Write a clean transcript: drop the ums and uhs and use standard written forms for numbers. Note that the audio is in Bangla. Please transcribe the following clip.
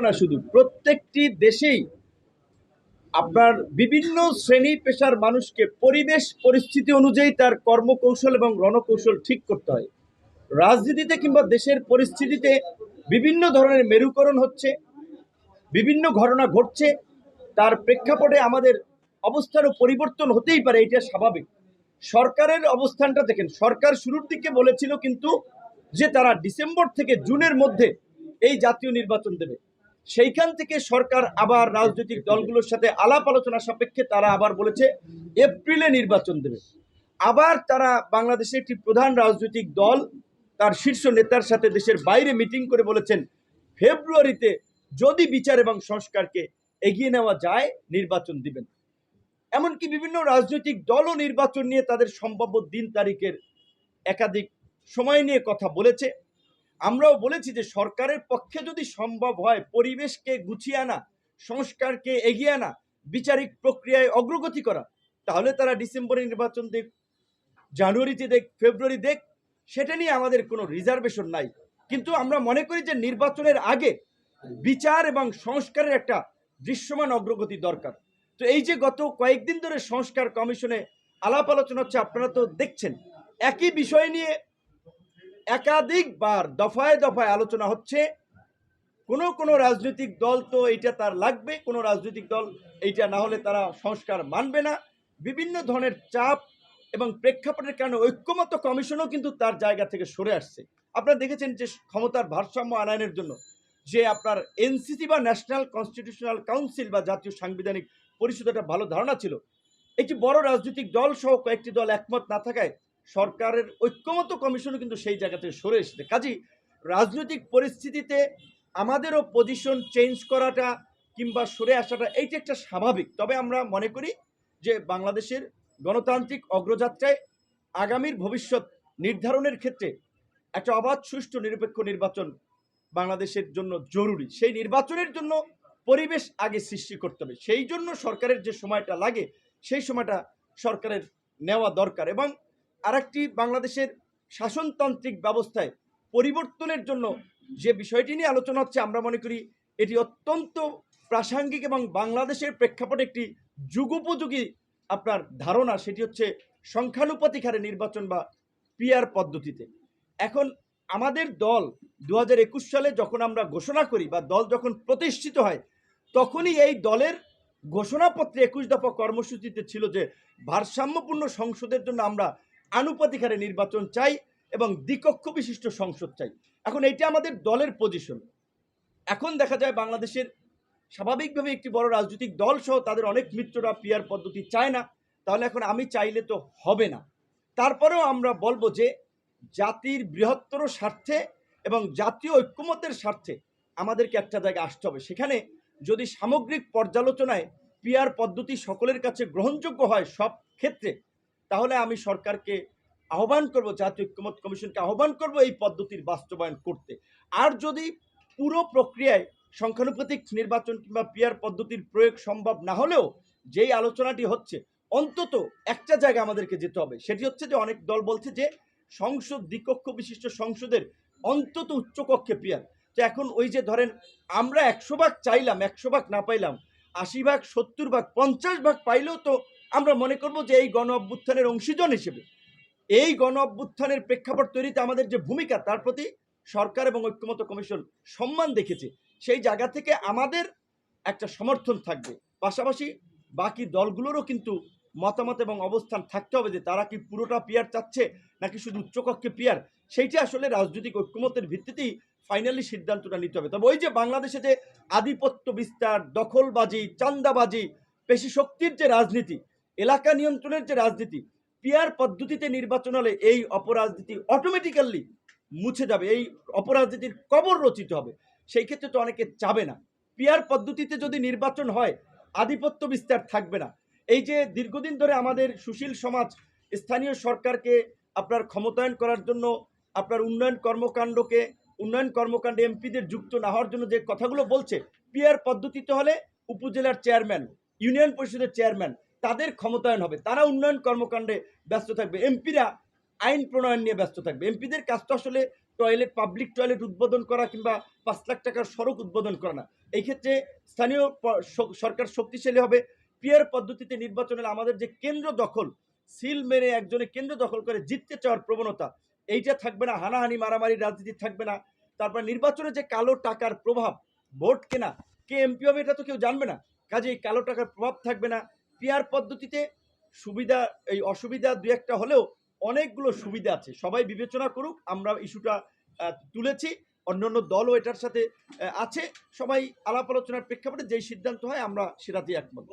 না, শুধু প্রত্যেকটি দেশেই আপনার বিভিন্ন শ্রেণী পেশার মানুষকে পরিবেশ পরিস্থিতি অনুযায়ী তার কর্মকৌশল এবং রণকৌশল ঠিক করতে হয়। রাজনীতিতে কিংবা দেশের পরিস্থিতিতে বিভিন্ন ধরনের মেরুকরণ হচ্ছে, বিভিন্ন ঘটনা ঘটছে, তার প্রেক্ষাপটে আমাদের অবস্থারও পরিবর্তন হতেই পারে, এটা স্বাভাবিক। সরকারের অবস্থানটা দেখেন, সরকার শুরুর দিকে বলেছিল কিন্তু যে তারা ডিসেম্বর থেকে জুনের মধ্যে এই জাতীয় নির্বাচন দেবে। সেইখান থেকে সরকার আবার রাজনৈতিক দলগুলোর সাথে আলাপ আলোচনা সাপেক্ষে তারা আবার বলেছে এপ্রিলে নির্বাচন দেবে। আবার তারা বাংলাদেশে একটি প্রধান রাজনৈতিক দল তার শীর্ষ নেতার সাথে দেশের বাইরে মিটিং করে বলেছেন ফেব্রুয়ারিতে যদি বিচার এবং সংস্কারকে এগিয়ে নেওয়া যায় নির্বাচন দিবেন। এমনকি বিভিন্ন রাজনৈতিক দলও নির্বাচন নিয়ে তাদের সম্ভাব্য দিন তারিখের একাধিক সময় নিয়ে কথা বলেছে। আমরাও বলেছি যে সরকারের পক্ষে যদি সম্ভব হয় পরিবেশকে গুছিয়ে আনা, সংস্কারকে এগিয়ে আনা, বিচারিক প্রক্রিয়ায় অগ্রগতি করা, তাহলে তারা ডিসেম্বরে নির্বাচন দেখ, জানুয়ারিতে দেখ, ফেব্রুয়ারি দেখ, সেটা নিয়ে আমাদের কোনো রিজার্ভেশন নাই। কিন্তু আমরা মনে করি যে নির্বাচনের আগে বিচার এবং সংস্কারের একটা দৃশ্যমান অগ্রগতি দরকার। তো এই যে গত কয়েকদিন ধরে সংস্কার কমিশনে আলাপ আলোচনা হচ্ছে, আপনারা তো দেখছেন একই বিষয় নিয়ে একাধিকবার দফায় দফায় আলোচনা হচ্ছে। কোনো রাজনৈতিক দল তো এইটা তার লাগবে, কোনো রাজনৈতিক দল এইটা না হলে তারা সংস্কার মানবে না। বিভিন্ন ধরনের চাপ এবং প্রেক্ষাপটের কারণে ঐক্যমত্য কমিশনও কিন্তু তার জায়গা থেকে সরে আসছে। আপনারা দেখেছেন যে ক্ষমতার ভারসাম্য আনয়নের জন্য যে আপনার এনসিসি বা ন্যাশনাল কনস্টিটিউশনাল কাউন্সিল বা জাতীয় সাংবিধানিক পরিষদ একটা ভালো ধারণা ছিল, একটি বড় রাজনৈতিক দল সহ কয়েকটি দল একমত না থাকায় সরকারের ঐক্যমত্য কমিশনও কিন্তু সেই জায়গা থেকে সরে এসেছে। কাজেই রাজনৈতিক পরিস্থিতিতে আমাদেরও পজিশন চেঞ্জ করাটা কিংবা সরে আসাটা এইটা একটা স্বাভাবিক। তবে আমরা মনে করি যে বাংলাদেশের গণতান্ত্রিক অগ্রযাত্রায় আগামীর ভবিষ্যৎ নির্ধারণের ক্ষেত্রে একটা অবাধ সুষ্ঠু নিরপেক্ষ নির্বাচন বাংলাদেশের জন্য জরুরি। সেই নির্বাচনের জন্য পরিবেশ আগে সৃষ্টি করতে হবে। সেই জন্য সরকারের যে সময়টা লাগে সেই সময়টা সরকারের নেওয়া দরকার। এবং আরেকটি, বাংলাদেশের শাসনতান্ত্রিক ব্যবস্থায় পরিবর্তনের জন্য যে বিষয়টি নিয়ে আলোচনা হচ্ছে, আমরা মনে করি এটি অত্যন্ত প্রাসঙ্গিক এবং বাংলাদেশের প্রেক্ষাপটে একটি যুগোপযোগী আপনার ধারণা, সেটি হচ্ছে সংখ্যানুপাতিক হারে নির্বাচন বা পিআর পদ্ধতিতে। এখন আমাদের দল 2021 সালে যখন আমরা ঘোষণা করি বা দল যখন প্রতিষ্ঠিত হয়, তখনই এই দলের ঘোষণাপত্রে 21 দফা কর্মসূচিতে ছিল যে ভারসাম্যপূর্ণ সংসদের জন্য আমরা আনুপাতিক হারে নির্বাচন চাই এবং দ্বিকক্ষ বিশিষ্ট সংসদ চাই। এখন এইটা আমাদের দলের পজিশন। এখন দেখা যায় বাংলাদেশের স্বাভাবিকভাবে একটি বড় রাজনৈতিক দল সহ তাদের অনেক মিত্ররা পিআর পদ্ধতি চায় না, তাহলে এখন আমি চাইলে তো হবে না। তারপরেও আমরা বলবো যে জাতির বৃহত্তর স্বার্থে এবং জাতীয় ঐক্যমত্যের স্বার্থে আমাদেরকে একটা জায়গায় আসতে হবে। সেখানে যদি সামগ্রিক পর্যালোচনায় পিআর পদ্ধতি সকলের কাছে গ্রহণযোগ্য হয় সব ক্ষেত্রে, তাহলে আমি সরকারকে আহ্বান করব, জাতীয় ঐক্যমত্য কমিশনকে আহ্বান করব এই পদ্ধতির বাস্তবায়ন করতে। আর যদি পুরো প্রক্রিয়ায় সংখ্যানুপাতিক নির্বাচন কিংবা পিআর পদ্ধতির প্রয়োগ সম্ভব না হলেও যেই আলোচনাটি হচ্ছে, অন্তত একটা জায়গা আমাদেরকে যেতে হবে, সেটি হচ্ছে যে অনেক দল বলছে যে সংসদ দ্বিকক্ষ বিশিষ্ট সংসদের অন্তত উচ্চকক্ষে পিআর। তো এখন ওই যে ধরেন আমরা 100 ভাগ চাইলাম, 100 ভাগ না পাইলাম, 80 ভাগ, 70 ভাগ, 50 ভাগ পাইলেও তো আমরা মনে করব যে এই গণ অভ্যুত্থানের অংশীজন হিসেবে এই গণ অভ্যুত্থানের প্রেক্ষাপট তৈরিতে আমাদের যে ভূমিকা, তার প্রতি সরকার এবং ঐক্যমত্য কমিশন সম্মান দেখেছে। সেই জায়গা থেকে আমাদের একটা সমর্থন থাকবে। পাশাপাশি বাকি দলগুলোরও কিন্তু মতামত এবং অবস্থান থাকতে হবে যে তারা কি পুরোটা পিআর চাচ্ছে নাকি শুধু উচ্চকক্ষে পিআর। সেইটা আসলে রাজনৈতিক ঐক্যমতের ভিত্তিতেই ফাইনালি সিদ্ধান্তটা নিতে হবে। তবে ওই যে বাংলাদেশে যে আধিপত্য বিস্তার, দখলবাজি, চান্দাবাজি, পেশি শক্তির যে রাজনীতি, এলাকা নিয়ন্ত্রণের যে রাজনীতি, পিআর পদ্ধতিতে নির্বাচন হলে এই অপরাজনীতি অটোমেটিক্যালি মুছে যাবে, এই অপরাজনীতির কবর রচিত হবে। সেই ক্ষেত্রে তো অনেকে চাবে না। পিআর পদ্ধতিতে যদি নির্বাচন হয় আধিপত্য বিস্তার থাকবে না। এই যে দীর্ঘদিন ধরে আমাদের সুশীল সমাজ স্থানীয় সরকারকে আপনার ক্ষমতায়ন করার জন্য আপনার উন্নয়ন কর্মকাণ্ডে এমপিদের যুক্ত না হওয়ার জন্য যে কথাগুলো বলছে, পিআর পদ্ধতিতে হলে উপজেলার চেয়ারম্যান, ইউনিয়ন পরিষদের চেয়ারম্যান, তাদের ক্ষমতায়ন হবে, তারা উন্নয়ন কর্মকাণ্ডে ব্যস্ত থাকবে, এমপিরা আইন প্রণয়ন নিয়ে ব্যস্ত থাকবে। এমপিদের কাজ তো আসলে টয়লেট, পাবলিক টয়লেট উদ্বোধন করা কিংবা 5 লাখ টাকার সড়ক উদ্বোধন করা না। এই ক্ষেত্রে স্থানীয় সরকার শক্তিশালী হবে। পিয়ার পদ্ধতিতে নির্বাচন হলে আমাদের যে কেন্দ্র দখল, সিল মেরে একজনে কেন্দ্র দখল করে জিততে চাওয়ার প্রবণতা, এইটা থাকবে না। হানাহানি মারামারি রাজনীতি থাকবে না। তারপর নির্বাচনে যে কালো টাকার প্রভাব, ভোট কেনা, কে এমপি হবে এটা তো কেউ জানবে না, কাজেই কালো টাকার প্রভাব থাকবে না। পিয়ার পদ্ধতিতে সুবিধা, এই অসুবিধা দু একটা হলেও অনেকগুলো সুবিধা আছে। সবাই বিবেচনা করুক। আমরা ইস্যুটা তুলেছি, অন্যান্য দলও এটার সাথে আছে। সবাই আলাপ আলোচনার প্রেক্ষাপটে যেই সিদ্ধান্ত হয় আমরা সেটাতেই একমত।